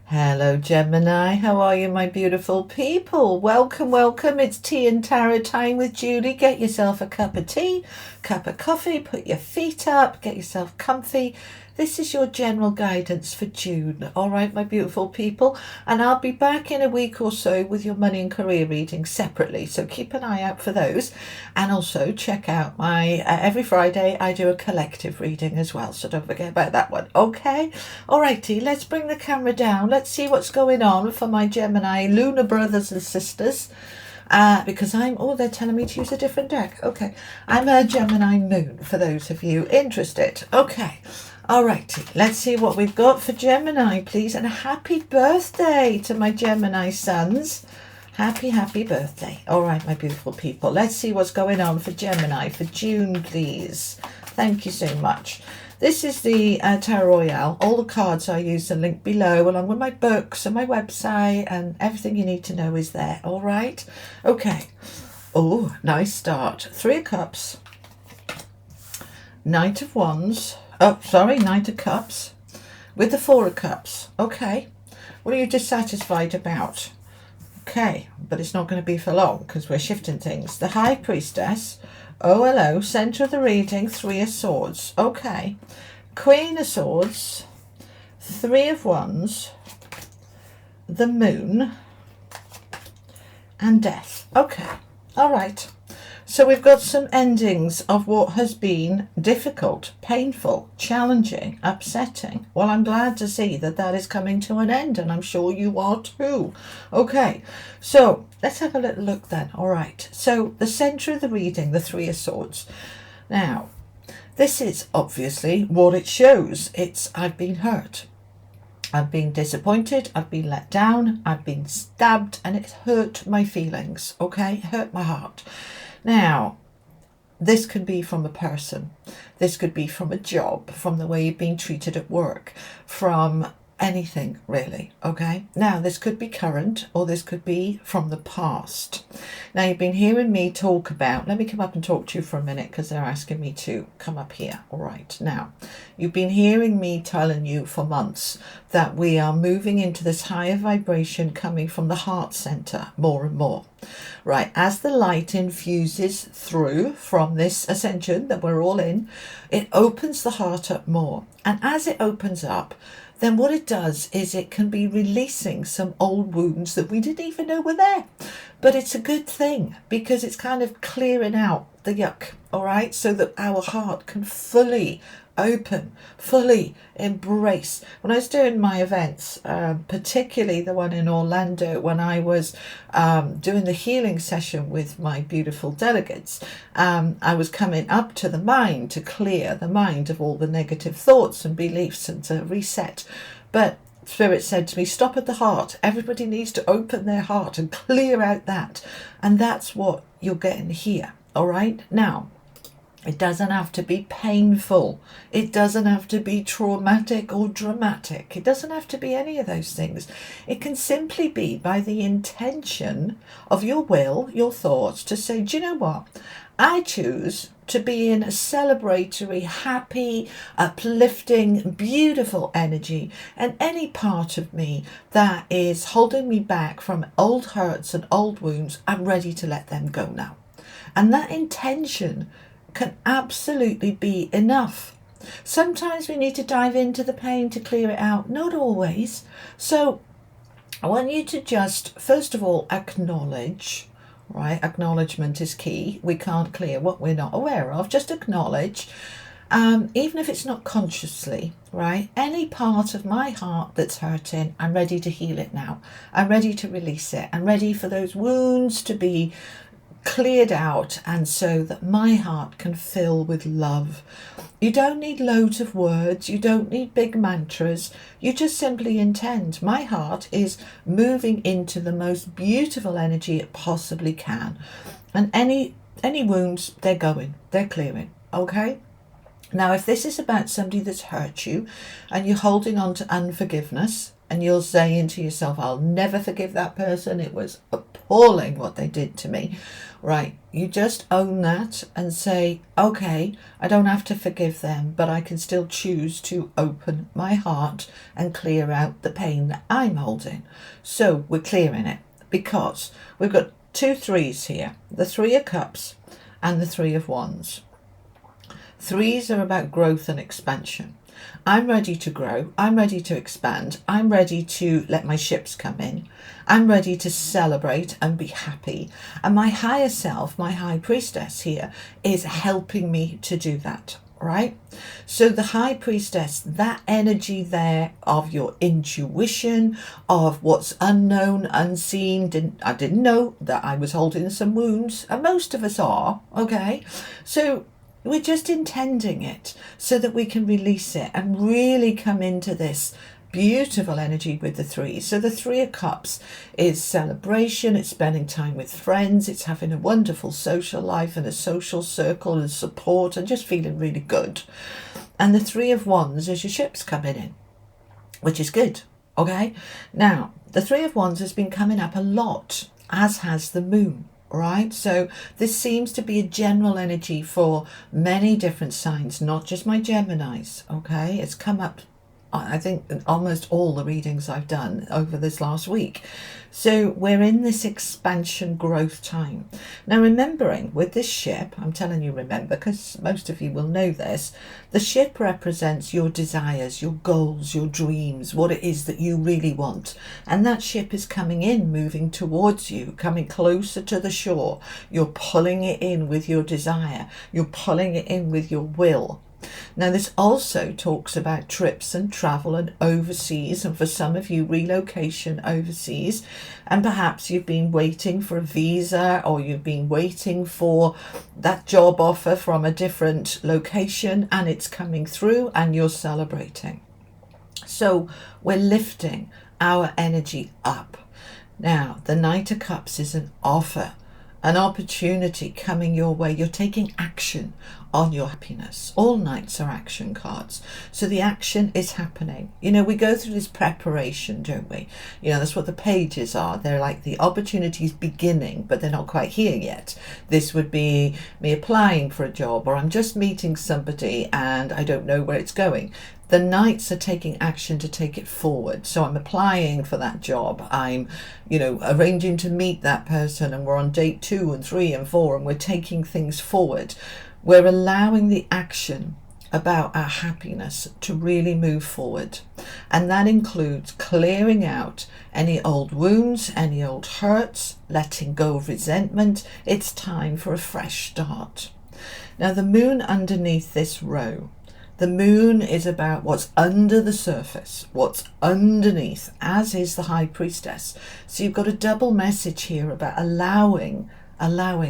Hello, Gemini. How are you, my beautiful people? Welcome, welcome. It's tea and tarot time with Julie. Get yourself a cup of tea, cup of coffee, put your feet up, get yourself comfy. This is your general guidance for June. All right, my beautiful people. And I'll be back in a week or so with your money and career readings separately. So keep an eye out for those. And also check out my, every Friday, I do a collective reading as well. So don't forget about that one. Okay. All righty, let's bring the camera down. Let's see what's going on for my Gemini Lunar brothers and sisters. Because they're telling me to use a different deck. Okay. I'm a Gemini moon for those of you interested. Okay. Alrighty, let's see what we've got for Gemini, please. And a happy birthday to my Gemini sons. Happy birthday. All right, my beautiful people. Let's see what's going on for Gemini for June, please. Thank you so much. This is the Tarot Royale. All the cards I use are linked below, along with my books and my website, and everything you need to know is there. All right? Okay. Oh, nice start. 3 of Cups. Knight of Wands. Knight of Cups. With the 4 of Cups. Okay. What are you dissatisfied about? Okay, but it's not going to be for long because we're shifting things. The High Priestess. Oh, hello. Centre of the reading, 3 of Swords. Okay. Queen of Swords. 3 of Wands. The Moon. And Death. Okay. All right. So we've got some endings of what has been difficult, painful, challenging, upsetting. Well, I'm glad to see that that is coming to an end, and I'm sure you are too. Okay, so let's have a little look then. All right, so the centre of the reading, the 3 of Swords. Now, this is obviously what it shows. It's I've been hurt. I've been disappointed, I've been let down, I've been stabbed, and it's hurt my feelings, okay? It hurt my heart. Now, this could be from a person. This could be from a job, from the way you've been treated at work, from anything really, okay? Now, this could be current, or this could be from the past. Now, you've been hearing me talk about, let me come up and talk to you for a minute because they're asking me to come up here. All right, now, you've been hearing me telling you for months that we are moving into this higher vibration coming from the heart center more and more. Right, as the light infuses through from this ascension that we're all in, it opens the heart up more. And as it opens up, then what it does is it can be releasing some old wounds that we didn't even know were there. But it's a good thing because it's kind of clearing out the yuck, all right? So that our heart can fully open, fully embrace. When I was doing my events, particularly the one in Orlando, when I was doing the healing session with my beautiful delegates, I was coming up to the mind to clear the mind of all the negative thoughts and beliefs and to reset. But Spirit said to me, stop at the heart. Everybody needs to open their heart and clear out that. And that's what you're getting here. All right. Now, it doesn't have to be painful. It doesn't have to be traumatic or dramatic. It doesn't have to be any of those things. It can simply be by the intention of your will, your thoughts, to say, do you know what? I choose to be in a celebratory, happy, uplifting, beautiful energy, and any part of me that is holding me back from old hurts and old wounds, I'm ready to let them go now. And that intention can absolutely be enough. Sometimes we need to dive into the pain to clear it out, not always. So I want you to just, first of all, acknowledge, right? Acknowledgement is key. We can't clear what we're not aware of. Just acknowledge, even if it's not consciously, right? Any part of my heart that's hurting, I'm ready to heal it now. I'm ready to release it. I'm ready for those wounds to be cleared out, and so that my heart can fill with love. You don't need loads of words, you don't need big mantras, you just simply intend. My heart is moving into the most beautiful energy it possibly can, and any wounds, they're clearing. Okay, now if this is about somebody that's hurt you and you're holding on to unforgiveness, and you're saying to yourself, I'll never forgive that person, it was appalling what they did to me. Right, you just own that and say, okay, I don't have to forgive them, but I can still choose to open my heart and clear out the pain that I'm holding. So we're clearing it because we've got 2 threes here, the 3 of cups and the 3 of wands. Threes are about growth and expansion. I'm ready to grow. I'm ready to expand. I'm ready to let my ships come in. I'm ready to celebrate and be happy. And my higher self, my high priestess here, is helping me to do that, right? So the high priestess, that energy there of your intuition, of what's unknown, unseen. I didn't know that I was holding some wounds, and most of us are, okay? So we're just intending it so that we can release it and really come into this beautiful energy with the 3. So the 3 of cups is celebration, it's spending time with friends, it's having a wonderful social life and a social circle and support and just feeling really good. And the 3 of wands is your ships coming in, which is good, okay? Now, the 3 of wands has been coming up a lot, as has the moon. Right, so this seems to be a general energy for many different signs, not just my Geminis. Okay, it's come up, I think, in almost all the readings I've done over this last week. So we're in this expansion growth time. Now, remembering with this ship, I'm telling you remember because most of you will know this, the ship represents your desires, your goals, your dreams, what it is that you really want. And that ship is coming in, moving towards you, coming closer to the shore. You're pulling it in with your desire. You're pulling it in with your will. Now, this also talks about trips and travel and overseas, and for some of you, relocation overseas. And perhaps you've been waiting for a visa, or you've been waiting for that job offer from a different location, and it's coming through and you're celebrating. So we're lifting our energy up. Now, the Knight of Cups is an offer, an opportunity coming your way. You're taking action on your happiness. All knights are action cards. So the action is happening. You know, we go through this preparation, don't we? You know, that's what the pages are. They're like the opportunities beginning, but they're not quite here yet. This would be me applying for a job, or I'm just meeting somebody and I don't know where it's going. The knights are taking action to take it forward. So I'm applying for that job. I'm, arranging to meet that person, and we're on date 2 and 3 and 4, and we're taking things forward. We're allowing the action about our happiness to really move forward. And that includes clearing out any old wounds, any old hurts, letting go of resentment. It's time for a fresh start. Now, the moon underneath this row, the moon is about what's under the surface, what's underneath, as is the high priestess. So you've got a double message here about allowing,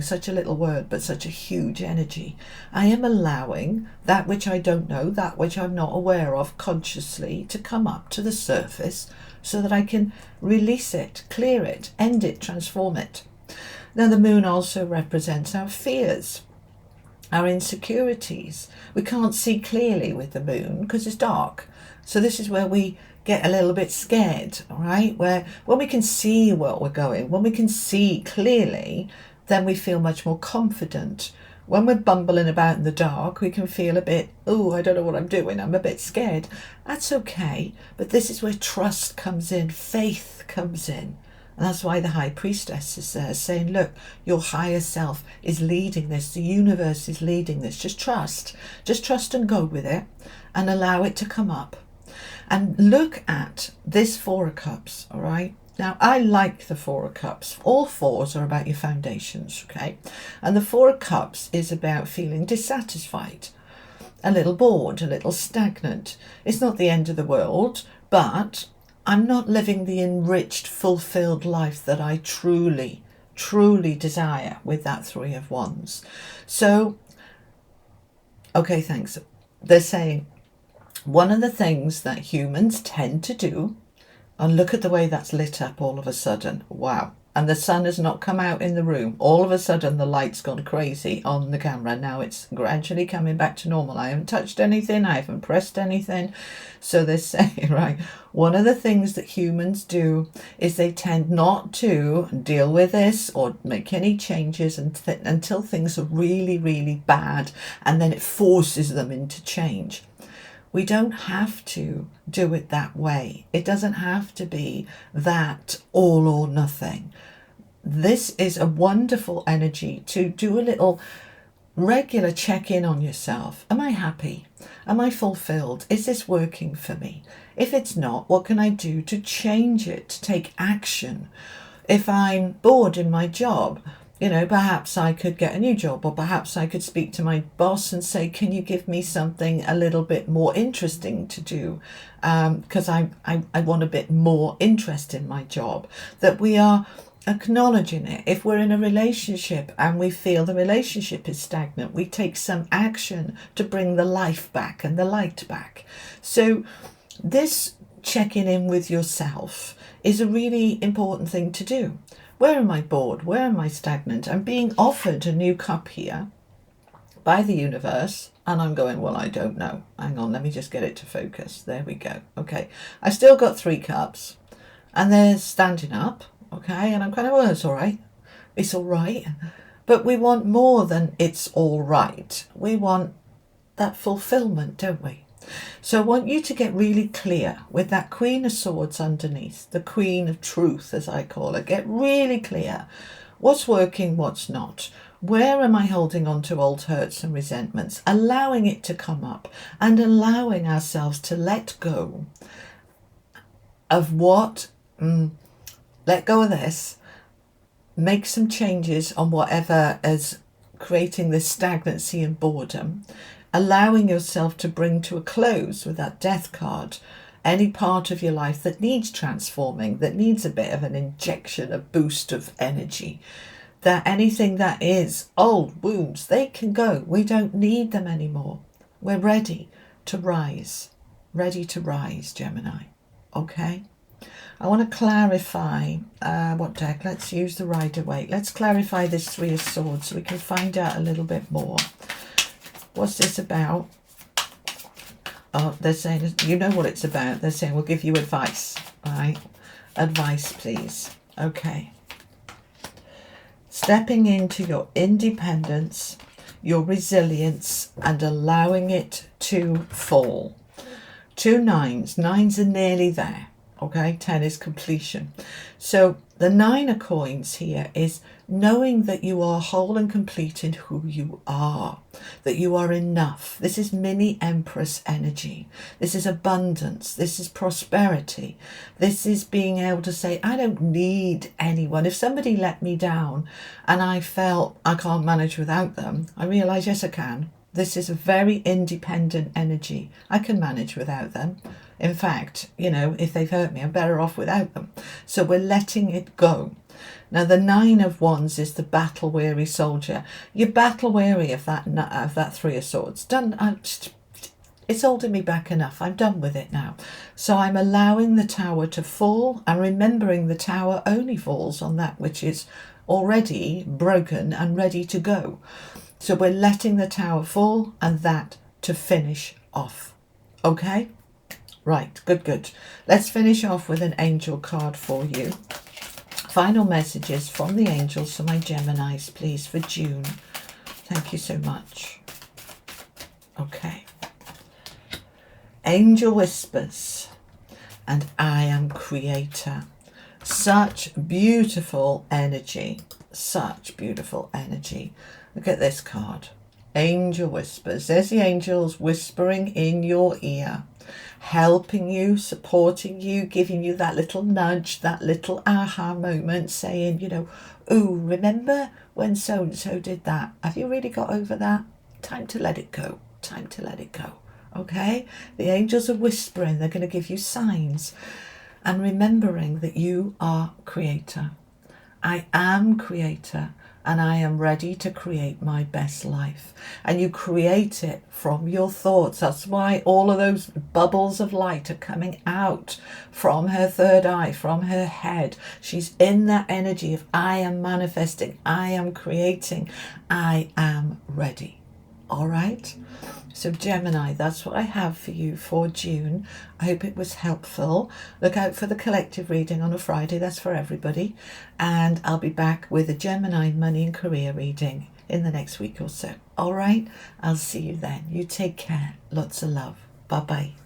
such a little word, but such a huge energy. I am allowing that which I don't know, that which I'm not aware of consciously, to come up to the surface so that I can release it, clear it, end it, transform it. Now, the moon also represents our fears, our insecurities. We can't see clearly with the moon because it's dark. So this is where we get a little bit scared, all right? Where when we can see where we're going, when we can see clearly, then we feel much more confident. When we're bumbling about in the dark, we can feel a bit, I don't know what I'm doing, I'm a bit scared. That's okay, but this is where trust comes in, faith comes in. And that's why the high priestess is there saying, look, your higher self is leading this. The universe is leading this. Just trust and go with it and allow it to come up. And look at this 4 of Cups, all right? Now, I like the 4 of Cups. All 4s are about your foundations, okay? And the 4 of Cups is about feeling dissatisfied, a little bored, a little stagnant. It's not the end of the world, but I'm not living the enriched, fulfilled life that I truly, truly desire with that 3 of Wands. So, okay, thanks. They're saying one of the things that humans tend to do, and look at the way that's lit up all of a sudden. Wow. and the sun has not come out in the room. All of a sudden the light's gone crazy on the camera. Now it's gradually coming back to normal. I haven't touched anything, I haven't pressed anything. So they're saying, right, one of the things that humans do is they tend not to deal with this or make any changes until things are really, really bad, and then it forces them into change. We don't have to do it that way. It doesn't have to be that all or nothing. This is a wonderful energy to do a little regular check-in on yourself. Am I happy? Am I fulfilled? Is this working for me? If it's not, what can I do to change it, to take action? If I'm bored in my job, perhaps I could get a new job, or perhaps I could speak to my boss and say, can you give me something a little bit more interesting to do? Because I want a bit more interest in my job. That we are acknowledging it. If we're in a relationship and we feel the relationship is stagnant, we take some action to bring the life back and the light back. So this checking in with yourself is a really important thing to do. Where am I bored? Where am I stagnant? I'm being offered a new cup here by the universe, and I'm going, well, I don't know. Hang on, let me just get it to focus. There we go. Okay, I still got 3 cups, and they're standing up. Okay, and I'm kind of, well, it's all right. It's all right. But we want more than it's all right. We want that fulfillment, don't we? So I want you to get really clear with that Queen of Swords underneath, the Queen of Truth, as I call her. Get really clear. What's working, what's not? Where am I holding on to old hurts and resentments? Allowing it to come up and allowing ourselves to let go of what... let go of this, make some changes on whatever is creating this stagnancy and boredom, allowing yourself to bring to a close with that Death card any part of your life that needs transforming, that needs a bit of an injection, a boost of energy. That anything that is old wounds, they can go. We don't need them anymore. We're ready to rise, Gemini. Okay? I want to clarify what deck. Let's use the Rider-Waite. Let's clarify this 3 of Swords so we can find out a little bit more. What's this about? Oh, they're saying, you know what it's about. They're saying, we'll give you advice. All right? Advice, please. Okay. Stepping into your independence, your resilience, and allowing it to fall. 2 9s. 9s are nearly there. Okay, 10 is completion. So the 9 of coins here is knowing that you are whole and complete in who you are, that you are enough. This is mini Empress energy. This is abundance. This is prosperity. This is being able to say, I don't need anyone. If somebody let me down and I felt I can't manage without them, I realize, yes, I can. This is a very independent energy. I can manage without them. In fact, if they've hurt me, I'm better off without them. So we're letting it go. Now, the 9 of Wands is the battle-weary soldier. You're battle-weary of that 3 of Swords. It's holding me back enough. I'm done with it now. So I'm allowing the tower to fall and remembering the tower only falls on that which is already broken and ready to go. So we're letting the tower fall and that to finish off. Okay? Right, good. Let's finish off with an angel card for you. Final messages from the angels for my Geminis, please, for June. Thank you so much. Okay. Angel whispers, and I am creator. Such beautiful energy. Such beautiful energy. Look at this card. Angel whispers. There's the angels whispering in your ear, helping you, supporting you, giving you that little nudge, that little aha moment, saying, ooh, remember when so-and-so did that? Have you really got over that? Time to let it go. Time to let it go. Okay? The angels are whispering. They're going to give you signs. And remembering that you are creator. I am creator. and I am ready to create my best life. And you create it from your thoughts. That's why all of those bubbles of light are coming out from her third eye, from her head. She's in that energy of I am manifesting, I am creating, I am ready. All right? So Gemini, that's what I have for you for June. I hope it was helpful. Look out for the collective reading on a Friday. That's for everybody. And I'll be back with a Gemini money and career reading in the next week or so. All right? I'll see you then. You take care. Lots of love. Bye-bye.